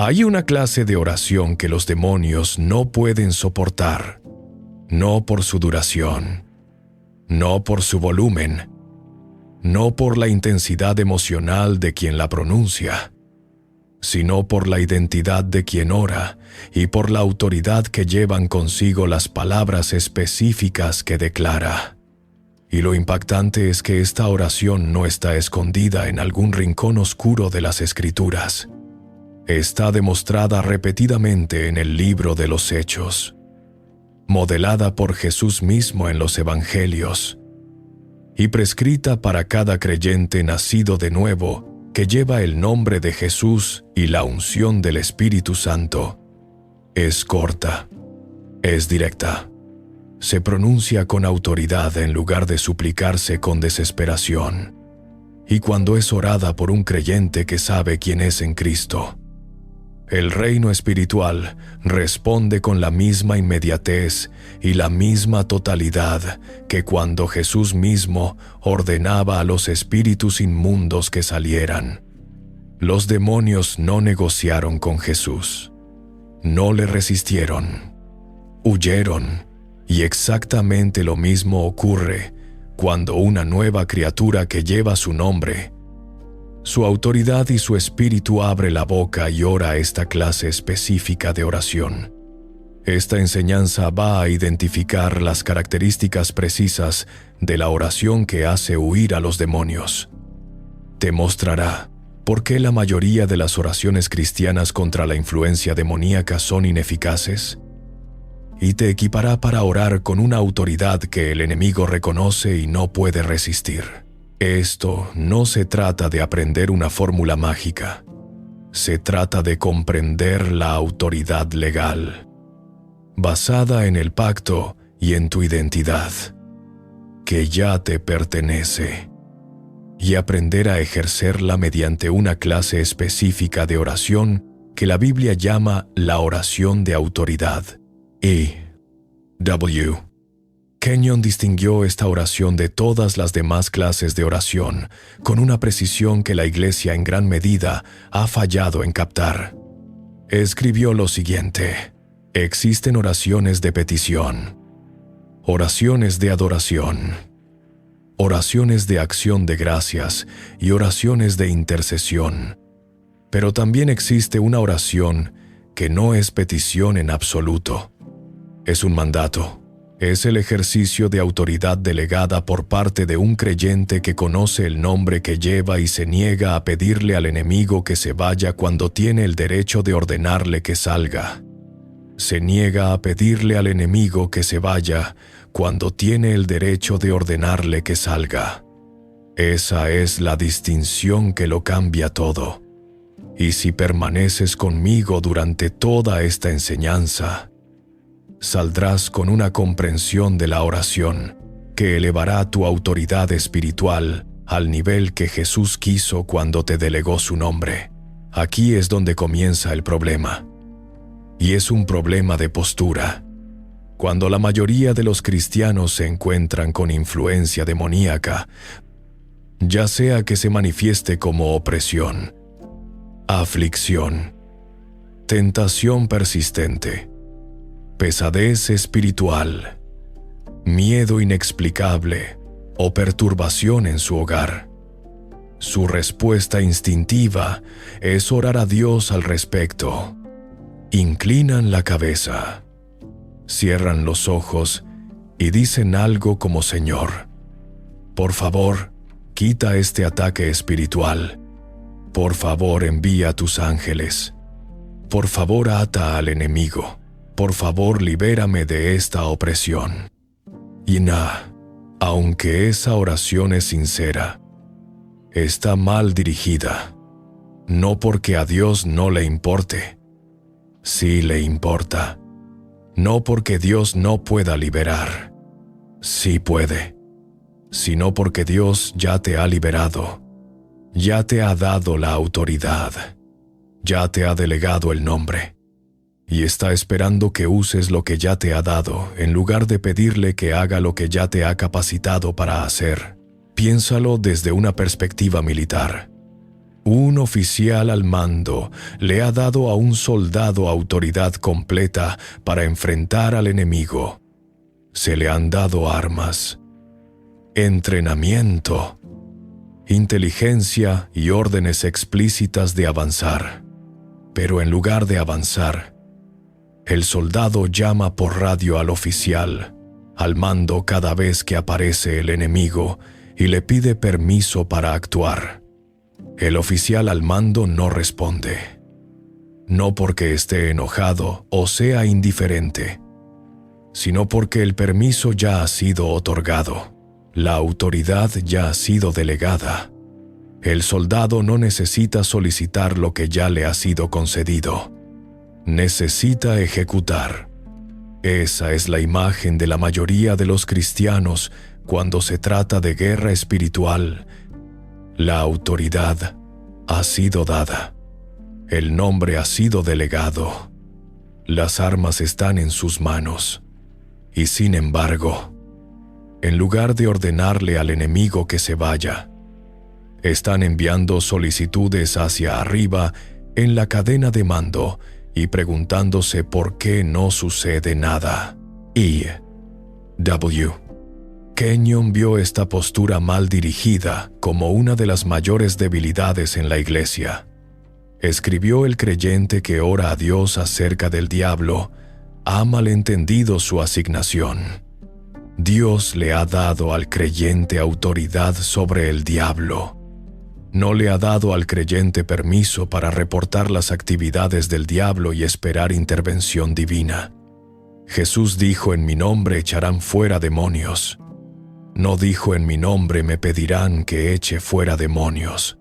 Hay una clase de oración que los demonios no pueden soportar, no por su duración, no por su volumen, no por la intensidad emocional de quien la pronuncia, sino por la identidad de quien ora y por la autoridad que llevan consigo las palabras específicas que declara. Y lo impactante es que esta oración no está escondida en algún rincón oscuro de las Escrituras. Está demostrada repetidamente en el libro de los Hechos, modelada por Jesús mismo en los Evangelios, y prescrita para cada creyente nacido de nuevo que lleva el nombre de Jesús y la unción del Espíritu Santo. Es corta, es directa, se pronuncia con autoridad en lugar de suplicarse con desesperación, y cuando es orada por un creyente que sabe quién es en Cristo, el reino espiritual responde con la misma inmediatez y la misma totalidad que cuando Jesús mismo ordenaba a los espíritus inmundos que salieran. Los demonios no negociaron con Jesús, no le resistieron, huyeron, y exactamente lo mismo ocurre cuando una nueva criatura que lleva su nombre, su autoridad y su espíritu abre la boca y ora esta clase específica de oración. Esta enseñanza va a identificar las características precisas de la oración que hace huir a los demonios. Te mostrará por qué la mayoría de las oraciones cristianas contra la influencia demoníaca son ineficaces, y te equipará para orar con una autoridad que el enemigo reconoce y no puede resistir. Esto no se trata de aprender una fórmula mágica. Se trata de comprender la autoridad legal, basada en el pacto y en tu identidad, que ya te pertenece, y aprender a ejercerla mediante una clase específica de oración que la Biblia llama la oración de autoridad. E.W. Kenyon distinguió esta oración de todas las demás clases de oración con una precisión que la Iglesia en gran medida ha fallado en captar. Escribió lo siguiente: existen oraciones de petición, oraciones de adoración, oraciones de acción de gracias y oraciones de intercesión. Pero también existe una oración que no es petición en absoluto. Es un mandato. Es el ejercicio de autoridad delegada por parte de un creyente que conoce el nombre que lleva y se niega a pedirle al enemigo que se vaya cuando tiene el derecho de ordenarle que salga. Se niega a pedirle al enemigo que se vaya cuando tiene el derecho de ordenarle que salga. Esa es la distinción que lo cambia todo. Y si permaneces conmigo durante toda esta enseñanza, saldrás con una comprensión de la oración que elevará tu autoridad espiritual al nivel que Jesús quiso cuando te delegó su nombre. Aquí es donde comienza el problema. Y es un problema de postura. Cuando la mayoría de los cristianos se encuentran con influencia demoníaca, ya sea que se manifieste como opresión, aflicción, tentación persistente, pesadez espiritual, miedo inexplicable o perturbación en su hogar, su respuesta instintiva es orar a Dios al respecto. Inclinan la cabeza, cierran los ojos y dicen algo como: Señor, por favor, quita este ataque espiritual. Por favor, envía a tus ángeles. Por favor, ata al enemigo. Por favor, libérame de esta opresión. Y aunque esa oración es sincera, está mal dirigida. No porque a Dios no le importe. Sí le importa. No porque Dios no pueda liberar. Sí puede. Sino porque Dios ya te ha liberado. Ya te ha dado la autoridad. Ya te ha delegado el nombre. Y está esperando que uses lo que ya te ha dado, en lugar de pedirle que haga lo que ya te ha capacitado para hacer. Piénsalo desde una perspectiva militar. Un oficial al mando le ha dado a un soldado autoridad completa para enfrentar al enemigo. Se le han dado armas, entrenamiento, inteligencia y órdenes explícitas de avanzar. Pero en lugar de avanzar, el soldado llama por radio al oficial, al mando cada vez que aparece el enemigo y le pide permiso para actuar. El oficial al mando no responde, no porque esté enojado o sea indiferente, sino porque el permiso ya ha sido otorgado, la autoridad ya ha sido delegada. El soldado no necesita solicitar lo que ya le ha sido concedido, necesita ejecutar. Esa es la imagen de la mayoría de los cristianos cuando se trata de guerra espiritual. La autoridad ha sido dada, el nombre ha sido delegado, las armas están en sus manos, y sin embargo, en lugar de ordenarle al enemigo que se vaya, están enviando solicitudes hacia arriba en la cadena de mando y preguntándose por qué no sucede nada. W. Kenyon vio esta postura mal dirigida como una de las mayores debilidades en la Iglesia. Escribió: el creyente que ora a Dios acerca del diablo ha malentendido su asignación. Dios le ha dado al creyente autoridad sobre el diablo. No le ha dado al creyente permiso para reportar las actividades del diablo y esperar intervención divina. Jesús dijo: en mi nombre echarán fuera demonios. No dijo: en mi nombre me pedirán que eche fuera demonios.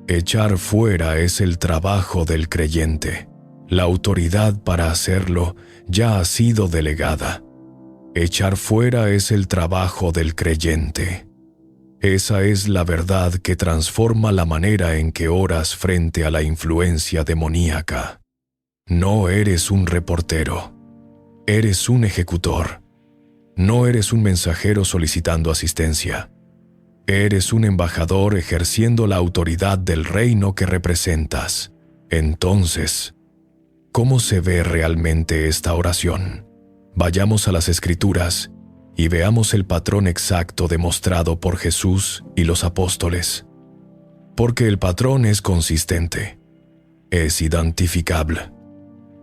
Echar fuera es el trabajo del creyente. La autoridad para hacerlo ya ha sido delegada. Echar fuera es el trabajo del creyente. Esa es la verdad que transforma la manera en que oras frente a la influencia demoníaca. No eres un reportero, eres un ejecutor. No eres un mensajero solicitando asistencia. Eres un embajador ejerciendo la autoridad del reino que representas. Entonces, ¿cómo se ve realmente esta oración? Vayamos a las Escrituras y veamos el patrón exacto demostrado por Jesús y los apóstoles. Porque el patrón es consistente, es identificable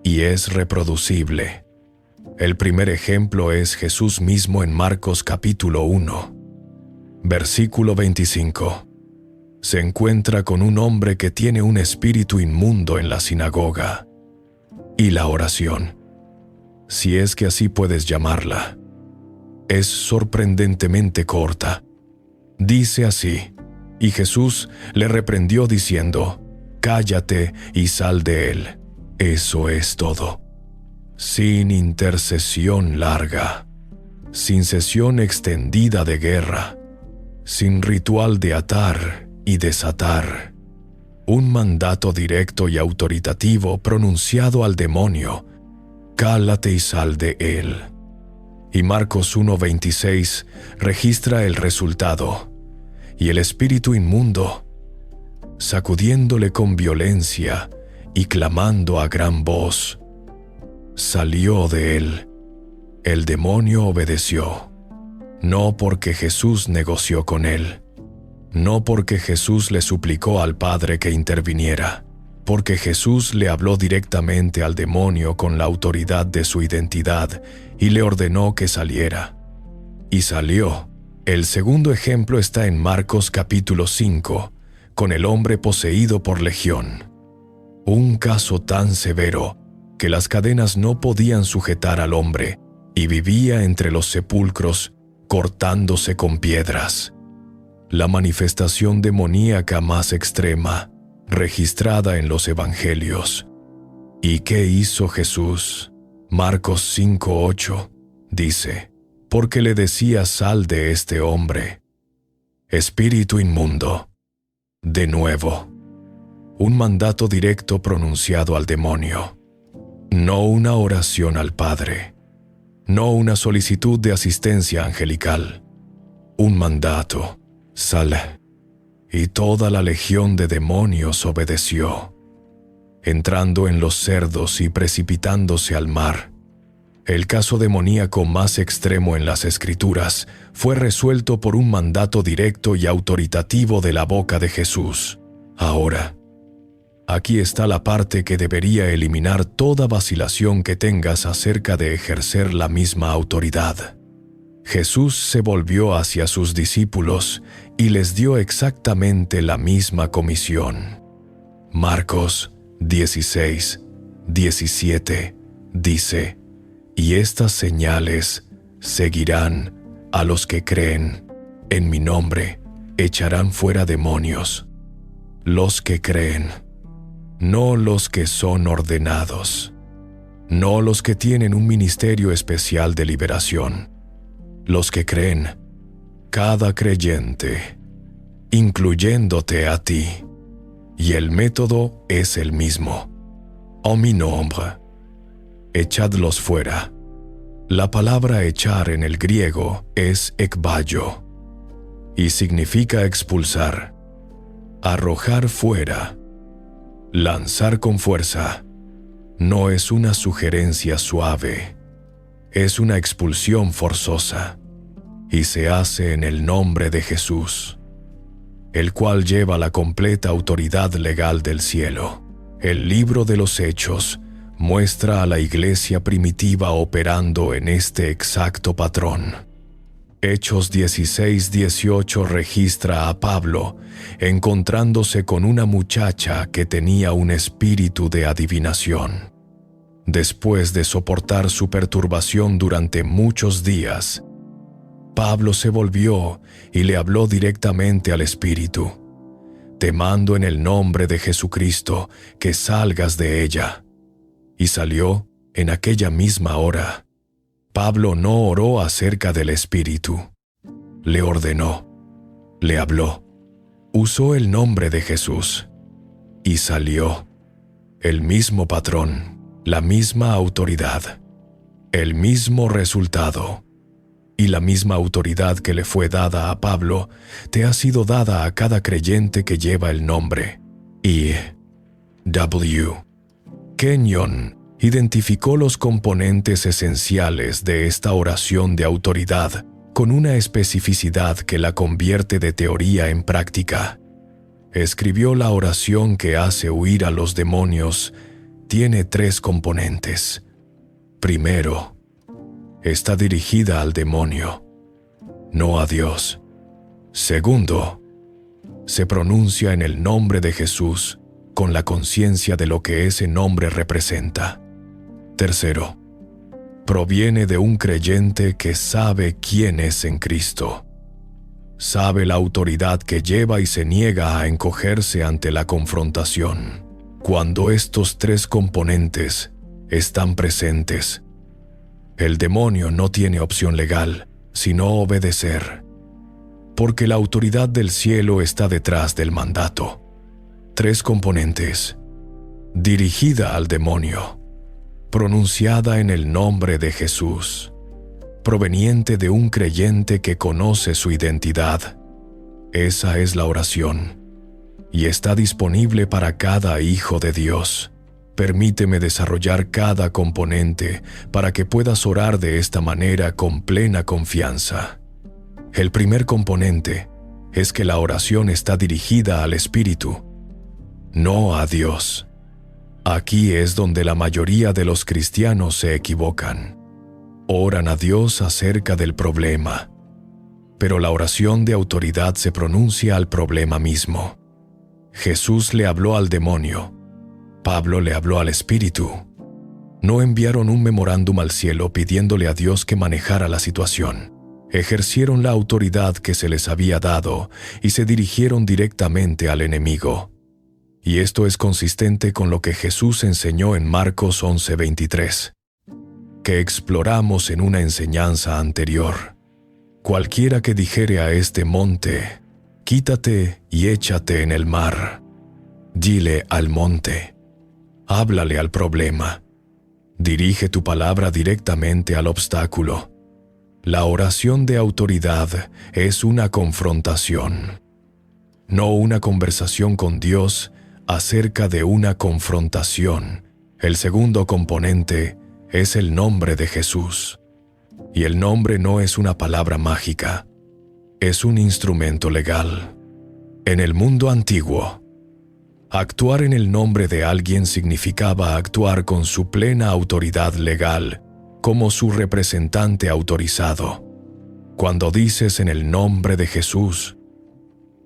y es reproducible. El primer ejemplo es Jesús mismo en Marcos capítulo 1, versículo 25. Se encuentra con un hombre que tiene un espíritu inmundo en la sinagoga. Y la oración, si es que así puedes llamarla, es sorprendentemente corta. Dice así: y Jesús le reprendió diciendo: cállate y sal de él. Eso es todo. Sin intercesión larga, sin sesión extendida de guerra, sin ritual de atar y desatar. Un mandato directo y autoritativo pronunciado al demonio: cálate y sal de él. Y Marcos 1:26 registra el resultado: y el espíritu inmundo, sacudiéndole con violencia y clamando a gran voz, salió de él. El demonio obedeció, no porque Jesús negoció con él, no porque Jesús le suplicó al Padre que interviniera, porque Jesús le habló directamente al demonio con la autoridad de su identidad y le ordenó que saliera. Y salió. El segundo ejemplo está en Marcos capítulo 5, con el hombre poseído por legión. Un caso tan severo que las cadenas no podían sujetar al hombre y vivía entre los sepulcros cortándose con piedras. La manifestación demoníaca más extrema registrada en los evangelios. ¿Y qué hizo Jesús? Marcos 5:8 dice: porque le decía: sal de este hombre. Espíritu inmundo. De nuevo, un mandato directo pronunciado al demonio. No una oración al Padre, no una solicitud de asistencia angelical. Un mandato: sal. y toda la legión de demonios obedeció. Entrando en los cerdos y precipitándose al mar. El caso demoníaco más extremo en las Escrituras fue resuelto por un mandato directo y autoritativo de la boca de Jesús. Ahora, aquí está la parte que debería eliminar toda vacilación que tengas acerca de ejercer la misma autoridad. Jesús se volvió hacia sus discípulos y les dio exactamente la misma comisión. Marcos 16, 17 dice: «Y estas señales seguirán a los que creen. En mi nombre echarán fuera demonios». Los que creen, no los que son ordenados, no los que tienen un ministerio especial de liberación. Los que creen, cada creyente, incluyéndote a ti. Y el método es el mismo. En mi nombre, echadlos fuera. La palabra echar en el griego es ekbayo y significa expulsar, arrojar fuera, lanzar con fuerza. No es una sugerencia suave, es una expulsión forzosa, y se hace en el nombre de Jesús, el cual lleva la completa autoridad legal del cielo. El libro de los Hechos muestra a la iglesia primitiva operando en este exacto patrón. Hechos 16:18 registra a Pablo encontrándose con una muchacha que tenía un espíritu de adivinación. Después de soportar su perturbación durante muchos días, Pablo se volvió y le habló directamente al espíritu: «Te mando en el nombre de Jesucristo que salgas de ella». Y salió en aquella misma hora. Pablo no oró acerca del espíritu. Le ordenó, le habló, usó el nombre de Jesús y salió. El mismo patrón, la misma autoridad, el mismo resultado y la misma autoridad que le fue dada a Pablo te ha sido dada a cada creyente que lleva el nombre. W. Kenyon identificó los componentes esenciales de esta oración de autoridad con una especificidad que la convierte de teoría en práctica. Escribió: la oración que hace huir a los demonios tiene 3 componentes. Primero, está dirigida al demonio, no a Dios. Segundo, se pronuncia en el nombre de Jesús con la conciencia de lo que ese nombre representa. Tercero, proviene de un creyente que sabe quién es en Cristo. Sabe la autoridad que lleva y se niega a encogerse ante la confrontación. Cuando estos 3 componentes están presentes, el demonio no tiene opción legal, sino obedecer, porque la autoridad del cielo está detrás del mandato. 3 componentes: dirigida al demonio, pronunciada en el nombre de Jesús, proveniente de un creyente que conoce su identidad. Esa es la oración, y está disponible para cada hijo de Dios. Permíteme desarrollar cada componente para que puedas orar de esta manera con plena confianza. El primer componente es que la oración está dirigida al Espíritu, no a Dios. Aquí es donde la mayoría de los cristianos se equivocan. Oran a Dios acerca del problema, pero la oración de autoridad se pronuncia al problema mismo. Jesús le habló al demonio. Pablo le habló al Espíritu. No enviaron un memorándum al cielo pidiéndole a Dios que manejara la situación. Ejercieron la autoridad que se les había dado y se dirigieron directamente al enemigo. Y esto es consistente con lo que Jesús enseñó en Marcos 11:23, que exploramos en una enseñanza anterior. Cualquiera que dijere a este monte, quítate y échate en el mar, dile al monte, háblale al problema, dirige tu palabra directamente al obstáculo. La oración de autoridad es una confrontación. no una conversación con Dios acerca de una confrontación. El segundo componente es el nombre de Jesús. Y el nombre no es una palabra mágica, es un instrumento legal. En el mundo antiguo, actuar en el nombre de alguien significaba actuar con su plena autoridad legal, como su representante autorizado. Cuando dices en el nombre de Jesús,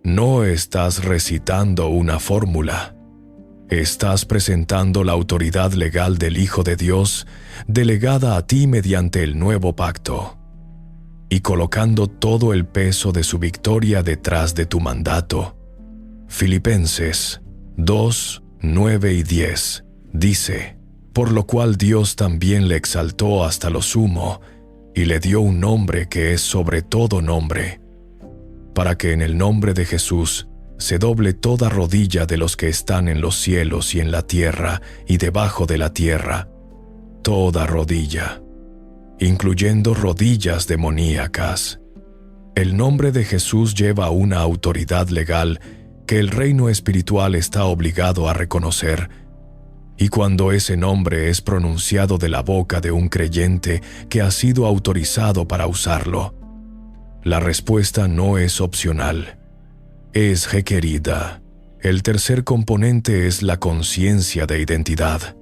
no estás recitando una fórmula. Estás presentando la autoridad legal del Hijo de Dios, delegada a ti mediante el nuevo pacto, y colocando todo el peso de su victoria detrás de tu mandato. Filipenses 2, 9 y 10 dice: por lo cual Dios también le exaltó hasta lo sumo, y le dio un nombre que es sobre todo nombre, para que en el nombre de Jesús se doble toda rodilla de los que están en los cielos y en la tierra y debajo de la tierra, toda rodilla, incluyendo rodillas demoníacas. El nombre de Jesús lleva una autoridad legal que el reino espiritual está obligado a reconocer, y cuando ese nombre es pronunciado de la boca de un creyente que ha sido autorizado para usarlo, la respuesta no es opcional, es requerida. El tercer componente es la conciencia de identidad.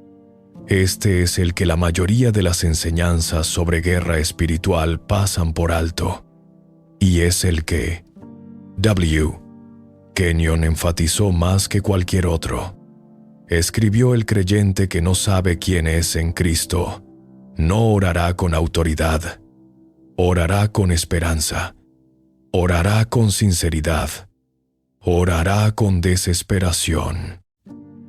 Este es el que la mayoría de las enseñanzas sobre guerra espiritual pasan por alto, y es el que W. Kenyon enfatizó más que cualquier otro. Escribió: el creyente que no sabe quién es en Cristo no orará con autoridad, orará con esperanza, orará con sinceridad, orará con desesperación,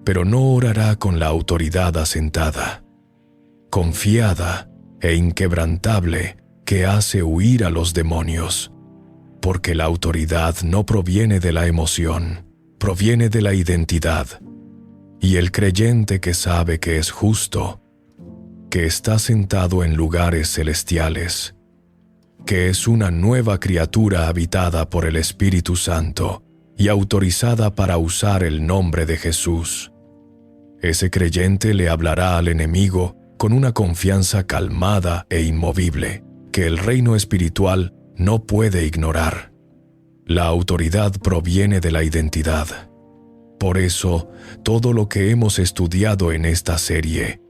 pero no orará con la autoridad asentada, confiada e inquebrantable que hace huir a los demonios, porque la autoridad no proviene de la emoción, proviene de la identidad. Y el creyente que sabe que es justo, que está sentado en lugares celestiales, que es una nueva criatura habitada por el Espíritu Santo y autorizada para usar el nombre de Jesús, ese creyente le hablará al enemigo con una confianza calmada e inmovible que el reino espiritual no puede ignorar. La autoridad proviene de la identidad. Por eso, todo lo que hemos estudiado en esta serie,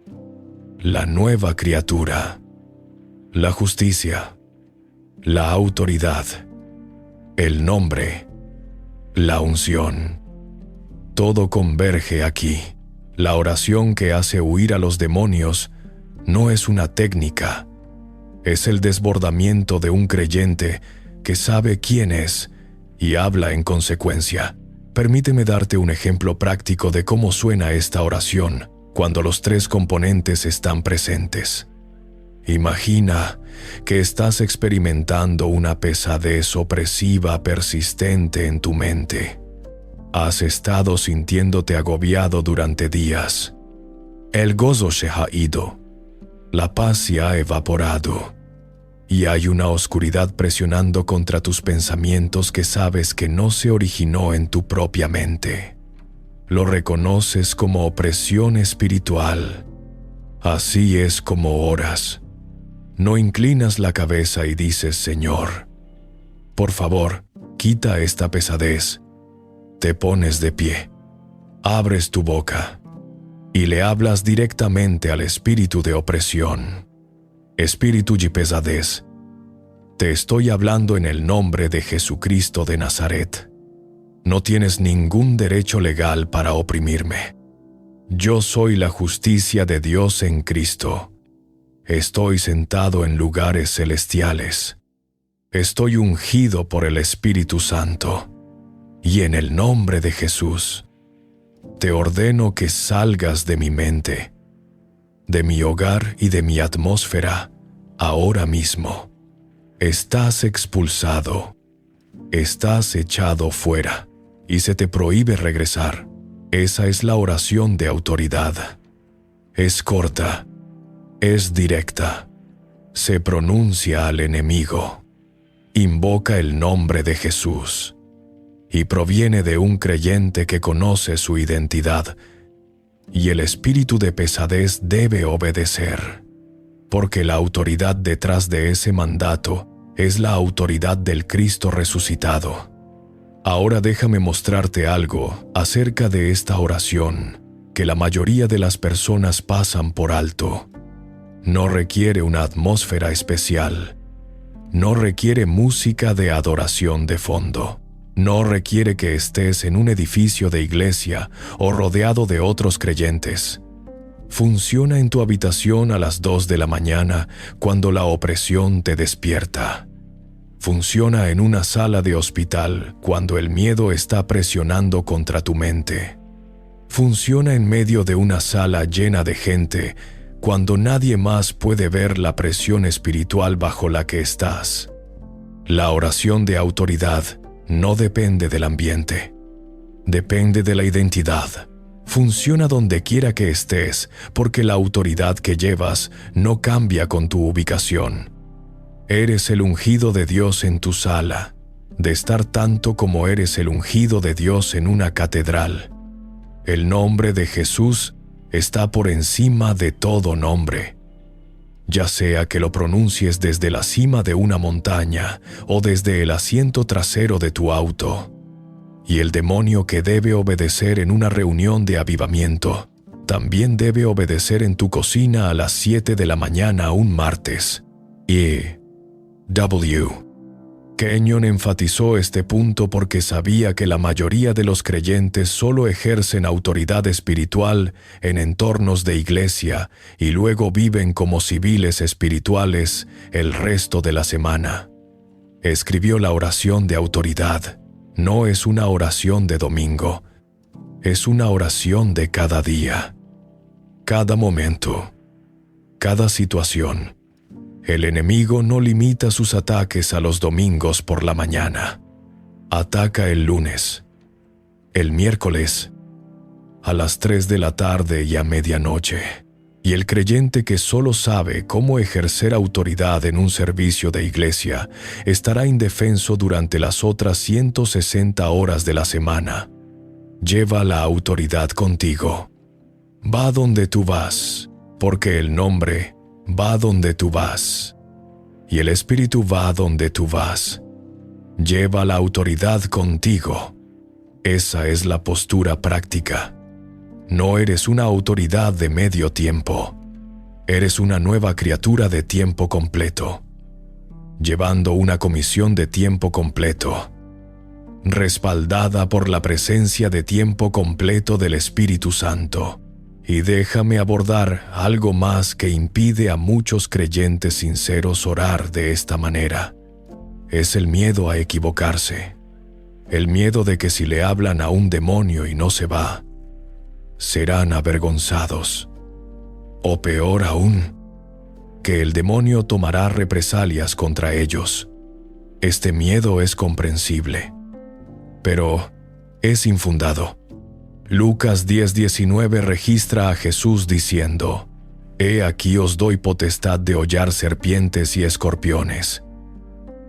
la nueva criatura, la justicia, la autoridad, el nombre, la unción, todo converge aquí. La oración que hace huir a los demonios no es una técnica, es el desbordamiento de un creyente que sabe quién es y habla en consecuencia. Permíteme darte un ejemplo práctico de cómo suena esta oración cuando los tres componentes están presentes. Imagina que estás experimentando una pesadez opresiva persistente en tu mente. Has estado sintiéndote agobiado durante días. El gozo se ha ido. La paz se ha evaporado. Y hay una oscuridad presionando contra tus pensamientos que sabes que no se originó en tu propia mente. Lo reconoces como opresión espiritual. Así es como oras. No inclinas la cabeza y dices: Señor, por favor, quita esta pesadez. Te pones de pie, abres tu boca y le hablas directamente al espíritu de opresión. Espíritu de pesadez, te estoy hablando en el nombre de Jesucristo de Nazaret. No tienes ningún derecho legal para oprimirme. Yo soy la justicia de Dios en Cristo. Estoy sentado en lugares celestiales. Estoy ungido por el Espíritu Santo. Y en el nombre de Jesús, te ordeno que salgas de mi mente, de mi hogar y de mi atmósfera, ahora mismo. Estás expulsado, estás echado fuera, y se te prohíbe regresar. Esa es la oración de autoridad. Es corta, es directa, se pronuncia al enemigo. Invoca el nombre de Jesús. y proviene de un creyente que conoce su identidad, y el espíritu de pesadez debe obedecer, porque la autoridad detrás de ese mandato es la autoridad del Cristo resucitado. Ahora déjame mostrarte algo acerca de esta oración que la mayoría de las personas pasan por alto. No requiere una atmósfera especial. No requiere música de adoración de fondo. No requiere que estés en un edificio de iglesia o rodeado de otros creyentes. Funciona en tu habitación a las 2 de la mañana cuando la opresión te despierta. Funciona en una sala de hospital cuando el miedo está presionando contra tu mente. Funciona en medio de una sala llena de gente cuando nadie más puede ver la presión espiritual bajo la que estás. La oración de autoridad no depende del ambiente. Depende de la identidad. Funciona donde quiera que estés porque la autoridad que llevas no cambia con tu ubicación. Eres el ungido de Dios en tu sala, de estar tanto como eres el ungido de Dios en una catedral. El nombre de Jesús está por encima de todo nombre. Ya sea que lo pronuncies desde la cima de una montaña o desde el asiento trasero de tu auto. Y el demonio que debe obedecer en una reunión de avivamiento, también debe obedecer en tu cocina a las 7 de la mañana un martes. Kenyon enfatizó este punto porque sabía que la mayoría de los creyentes solo ejercen autoridad espiritual en entornos de iglesia y luego viven como civiles espirituales el resto de la semana. Escribió la oración de autoridad. No es una oración de domingo, es una oración de cada día, cada momento, cada situación. El enemigo no limita sus ataques a los domingos por la mañana. Ataca el lunes, el miércoles, a las 3 de la tarde y a medianoche. Y el creyente que solo sabe cómo ejercer autoridad en un servicio de iglesia estará indefenso durante las otras 160 horas de la semana. Lleva la autoridad contigo. Va donde tú vas, porque el nombre va donde tú vas, y el Espíritu va donde tú vas. Lleva la autoridad contigo. Esa es la postura práctica. No eres una autoridad de medio tiempo. Eres una nueva criatura de tiempo completo, llevando una comisión de tiempo completo, respaldada por la presencia de tiempo completo del Espíritu Santo. Y déjame abordar algo más que impide a muchos creyentes sinceros orar de esta manera. Es el miedo a equivocarse. El miedo de que si le hablan a un demonio y no se va, serán avergonzados. O peor aún, que el demonio tomará represalias contra ellos. Este miedo es comprensible, pero es infundado. Lucas 10:19 registra a Jesús diciendo: «He aquí os doy potestad de hollar serpientes y escorpiones,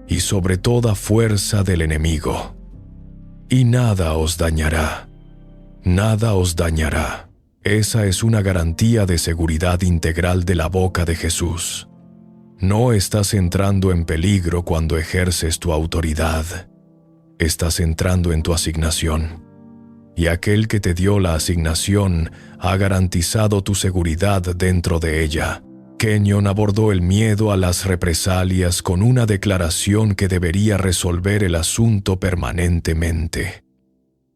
y sobre toda fuerza del enemigo, y nada os dañará». Nada os dañará. Esa es una garantía de seguridad integral de la boca de Jesús. No estás entrando en peligro cuando ejerces tu autoridad. Estás entrando en tu asignación. Y aquel que te dio la asignación ha garantizado tu seguridad dentro de ella. Kenyon abordó el miedo a las represalias con una declaración que debería resolver el asunto permanentemente.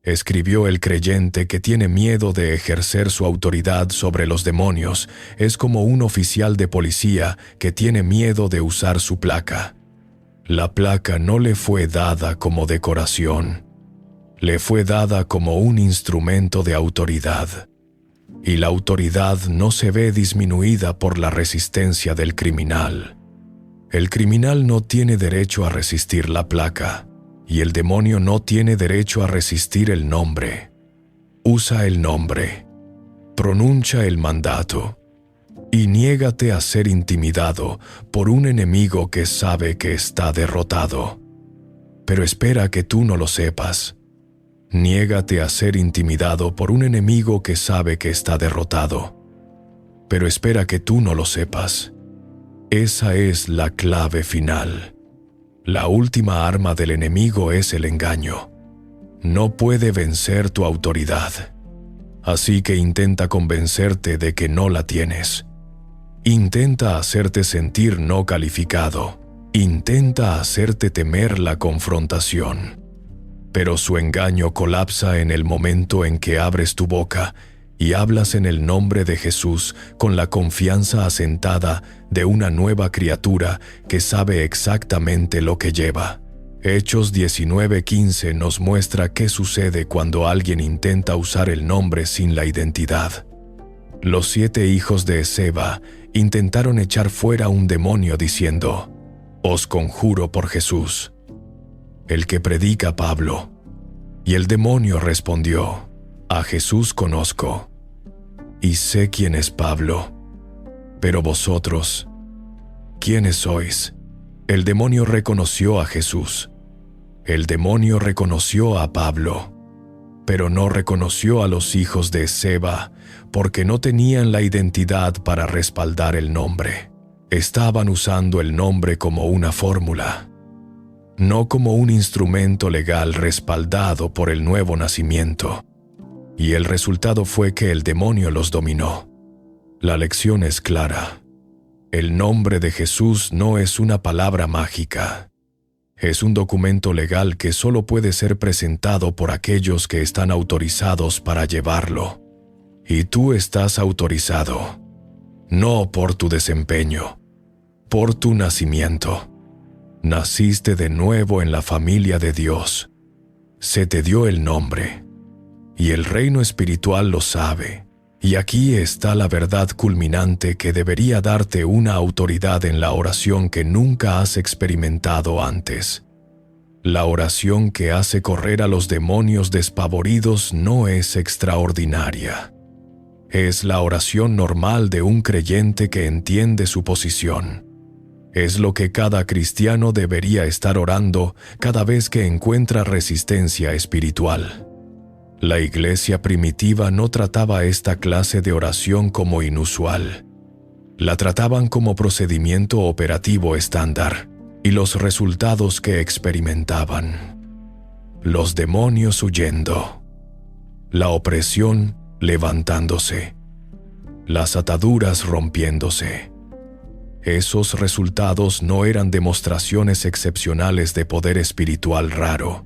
Escribió: el creyente que tiene miedo de ejercer su autoridad sobre los demonios es como un oficial de policía que tiene miedo de usar su placa. La placa no le fue dada como decoración, le fue dada como un instrumento de autoridad. Y la autoridad no se ve disminuida por la resistencia del criminal. El criminal no tiene derecho a resistir la placa. Y el demonio no tiene derecho a resistir el nombre. Usa el nombre, pronuncia el mandato, y niégate a ser intimidado por un enemigo que sabe que está derrotado. Pero espera que tú no lo sepas. Niégate a ser intimidado por un enemigo que sabe que está derrotado, pero espera que tú no lo sepas. Esa es la clave final. La última arma del enemigo es el engaño. No puede vencer tu autoridad. Así que intenta convencerte de que no la tienes. Intenta hacerte sentir no calificado. Intenta hacerte temer la confrontación. Pero su engaño colapsa en el momento en que abres tu boca y hablas en el nombre de Jesús con la confianza asentada de una nueva criatura que sabe exactamente lo que lleva. Hechos 19:15 nos muestra qué sucede cuando alguien intenta usar el nombre sin la identidad. Los 7 hijos de Esceva intentaron echar fuera un demonio diciendo: «Os conjuro por Jesús, el que predica Pablo». Y el demonio respondió: «A Jesús conozco, y sé quién es Pablo. Pero vosotros, ¿quiénes sois?». El demonio reconoció a Jesús. El demonio reconoció a Pablo, pero no reconoció a los hijos de Esceva porque no tenían la identidad para respaldar el nombre. Estaban usando el nombre como una fórmula, no como un instrumento legal respaldado por el nuevo nacimiento. Y el resultado fue que el demonio los dominó. La lección es clara. El nombre de Jesús no es una palabra mágica. Es un documento legal que solo puede ser presentado por aquellos que están autorizados para llevarlo. Y tú estás autorizado, no por tu desempeño, por tu nacimiento. Naciste de nuevo en la familia de Dios. Se te dio el nombre. Y el reino espiritual lo sabe. Y aquí está la verdad culminante que debería darte una autoridad en la oración que nunca has experimentado antes. La oración que hace correr a los demonios despavoridos no es extraordinaria. Es la oración normal de un creyente que entiende su posición. Es lo que cada cristiano debería estar orando cada vez que encuentra resistencia espiritual. La iglesia primitiva no trataba esta clase de oración como inusual. La trataban como procedimiento operativo estándar, y los resultados que experimentaban: los demonios huyendo, la opresión levantándose, las ataduras rompiéndose. Esos resultados no eran demostraciones excepcionales de poder espiritual raro.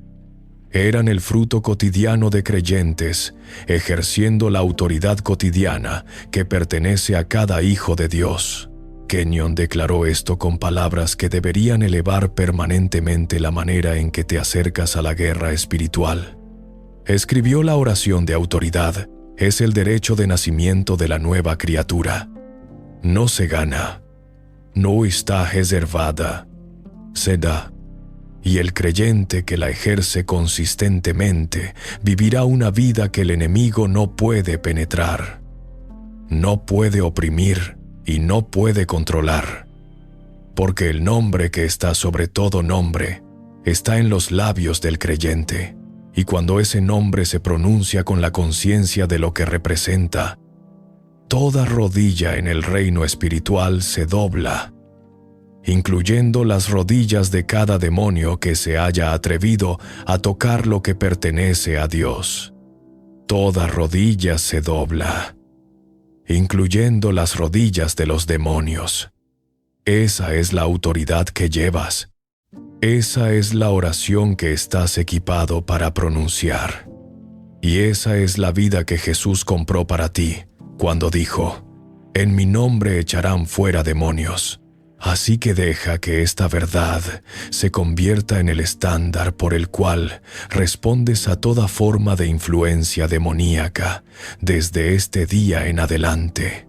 Eran el fruto cotidiano de creyentes, ejerciendo la autoridad cotidiana que pertenece a cada hijo de Dios. Kenyon declaró esto con palabras que deberían elevar permanentemente la manera en que te acercas a la guerra espiritual. Escribió: la oración de autoridad es el derecho de nacimiento de la nueva criatura. No se gana, no está reservada, se da. Y el creyente que la ejerce consistentemente vivirá una vida que el enemigo no puede penetrar, no puede oprimir y no puede controlar. Porque el nombre que está sobre todo nombre está en los labios del creyente, y cuando ese nombre se pronuncia con la conciencia de lo que representa, toda rodilla en el reino espiritual se dobla, incluyendo las rodillas de cada demonio que se haya atrevido a tocar lo que pertenece a Dios. Toda rodilla se dobla, incluyendo las rodillas de los demonios. Esa es la autoridad que llevas. Esa es la oración que estás equipado para pronunciar. Y esa es la vida que Jesús compró para ti cuando dijo: «En mi nombre echarán fuera demonios». Así que deja que esta verdad se convierta en el estándar por el cual respondes a toda forma de influencia demoníaca desde este día en adelante.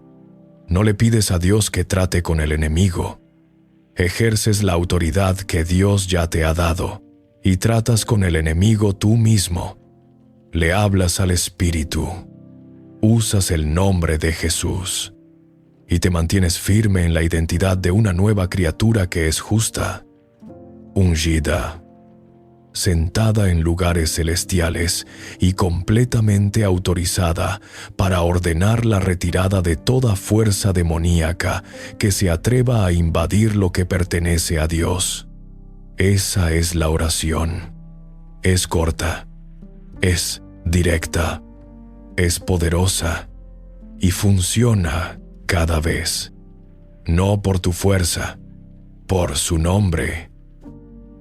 No le pides a Dios que trate con el enemigo. Ejerces la autoridad que Dios ya te ha dado y tratas con el enemigo tú mismo. Le hablas al Espíritu. Usas el nombre de Jesús. Y te mantienes firme en la identidad de una nueva criatura que es justa, ungida, sentada en lugares celestiales y completamente autorizada para ordenar la retirada de toda fuerza demoníaca que se atreva a invadir lo que pertenece a Dios. Esa es la oración. Es corta, es directa, es poderosa y funciona cada vez. No por tu fuerza, por su nombre,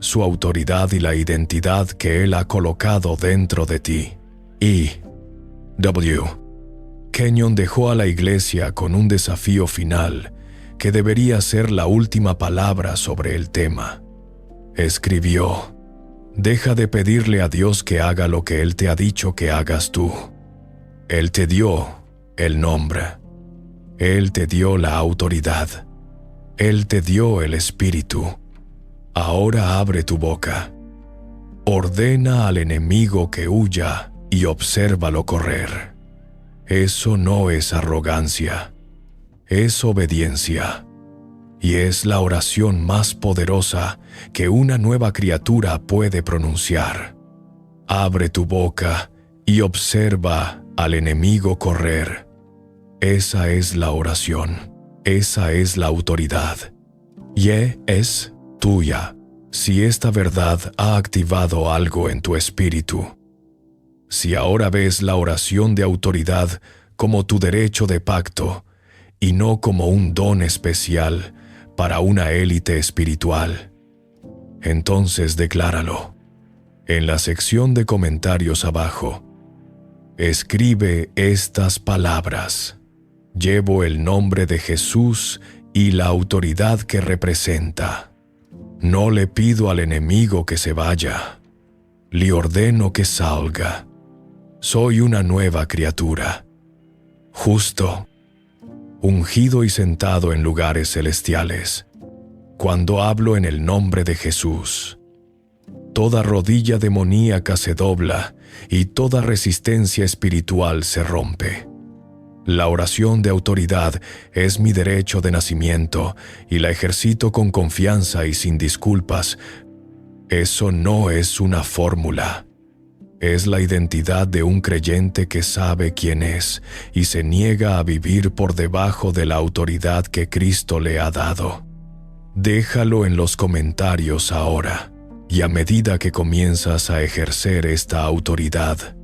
su autoridad y la identidad que Él ha colocado dentro de ti. W. Kenyon dejó a la iglesia con un desafío final que debería ser la última palabra sobre el tema. Escribió: deja de pedirle a Dios que haga lo que Él te ha dicho que hagas tú. Él te dio el nombre. Él te dio la autoridad. Él te dio el Espíritu. Ahora abre tu boca. Ordena al enemigo que huya y obsérvalo correr. Eso no es arrogancia, es obediencia. Y es la oración más poderosa que una nueva criatura puede pronunciar. Abre tu boca y observa al enemigo correr. Esa es la oración, esa es la autoridad. Y es tuya si esta verdad ha activado algo en tu espíritu. Si ahora ves la oración de autoridad como tu derecho de pacto y no como un don especial para una élite espiritual, entonces decláralo. En la sección de comentarios abajo, escribe estas palabras: llevo el nombre de Jesús y la autoridad que representa. No le pido al enemigo que se vaya, le ordeno que salga. Soy una nueva criatura, justo, ungido y sentado en lugares celestiales. Cuando hablo en el nombre de Jesús, toda rodilla demoníaca se dobla y toda resistencia espiritual se rompe. La oración de autoridad es mi derecho de nacimiento y la ejercito con confianza y sin disculpas. Eso no es una fórmula. Es la identidad de un creyente que sabe quién es y se niega a vivir por debajo de la autoridad que Cristo le ha dado. Déjalo en los comentarios ahora, y a medida que comienzas a ejercer esta autoridad,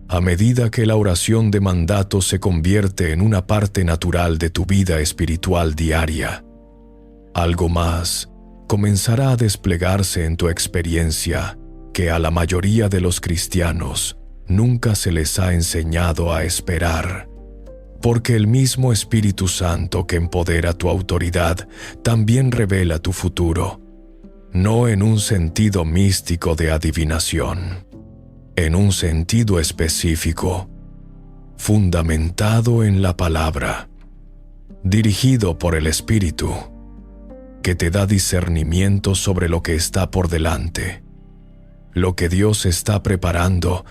a medida que la oración de mandato se convierte en una parte natural de tu vida espiritual diaria, algo más comenzará a desplegarse en tu experiencia que a la mayoría de los cristianos nunca se les ha enseñado a esperar, porque el mismo Espíritu Santo que empodera tu autoridad también revela tu futuro, no en un sentido místico de adivinación, en un sentido específico, fundamentado en la palabra, dirigido por el Espíritu, que te da discernimiento sobre lo que está por delante, lo que Dios está preparando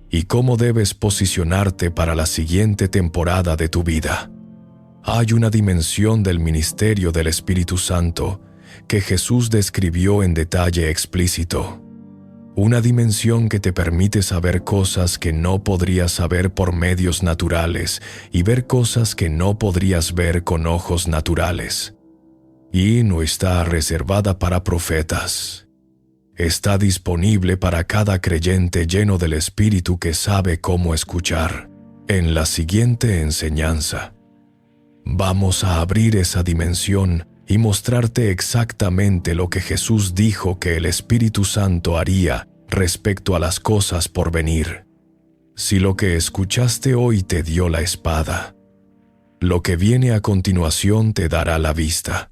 y cómo debes posicionarte para la siguiente temporada de tu vida. Hay una dimensión del ministerio del Espíritu Santo que Jesús describió en detalle explícito. Una dimensión que te permite saber cosas que no podrías saber por medios naturales y ver cosas que no podrías ver con ojos naturales. Y no está reservada para profetas. Está disponible para cada creyente lleno del Espíritu que sabe cómo escuchar. En la siguiente enseñanza, vamos a abrir esa dimensión y mostrarte exactamente lo que Jesús dijo que el Espíritu Santo haría respecto a las cosas por venir. Si lo que escuchaste hoy te dio la espada, lo que viene a continuación te dará la vista.